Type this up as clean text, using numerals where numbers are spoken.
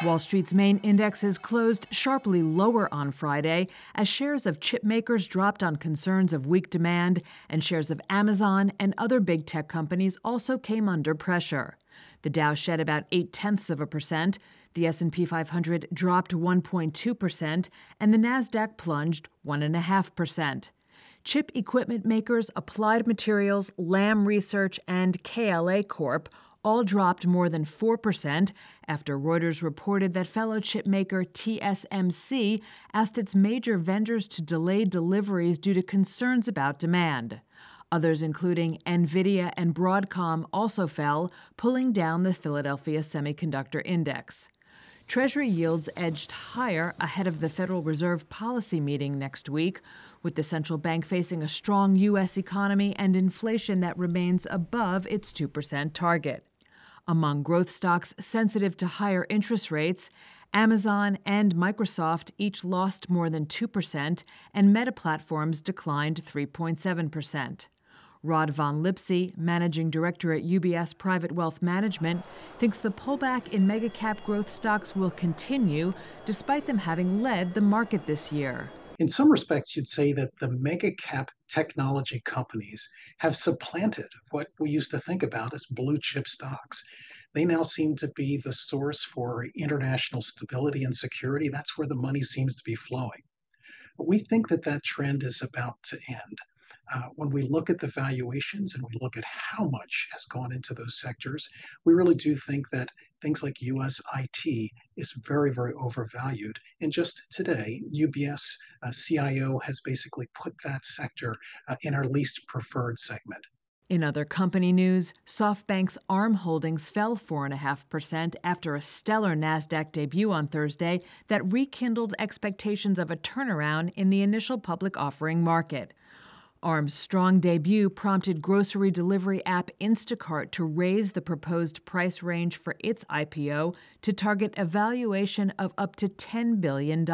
Wall Street's main indexes closed sharply lower on Friday as shares of chipmakers dropped on concerns of weak demand, and shares of Amazon and other big tech companies also came under pressure. The Dow shed about 0.8%, the S&P 500 dropped 1.2%, and the Nasdaq plunged 1.5%. Chip equipment makers Applied Materials, Lam Research, and KLA Corp all dropped more than 4% after Reuters reported that fellow chipmaker TSMC asked its major vendors to delay deliveries due to concerns about demand. Others, including NVIDIA and Broadcom, also fell, pulling down the Philadelphia Semiconductor Index. Treasury yields edged higher ahead of the Federal Reserve policy meeting next week, with the central bank facing a strong U.S. economy and inflation that remains above its 2% target. Among growth stocks sensitive to higher interest rates, Amazon and Microsoft each lost more than 2%, and Meta Platforms declined 3.7%. Rod von Lipsey, managing director at UBS Private Wealth Management, thinks the pullback in megacap growth stocks will continue despite them having led the market this year. In some respects, you'd say that the mega-cap technology companies have supplanted what we used to think about as blue chip stocks. They now seem to be the source for international stability and security. That's where the money seems to be flowing. But we think that that trend is about to end. When we look at the valuations and we look at how much has gone into those sectors, we really do think that things like US IT is very, very overvalued. And just today, UBS CIO has basically put that sector in our least preferred segment. In other company news, SoftBank's ARM holdings fell 4.5% after a stellar Nasdaq debut on Thursday that rekindled expectations of a turnaround in the initial public offering market. ARM's strong debut prompted grocery delivery app Instacart to raise the proposed price range for its IPO to target a valuation of up to $10 billion.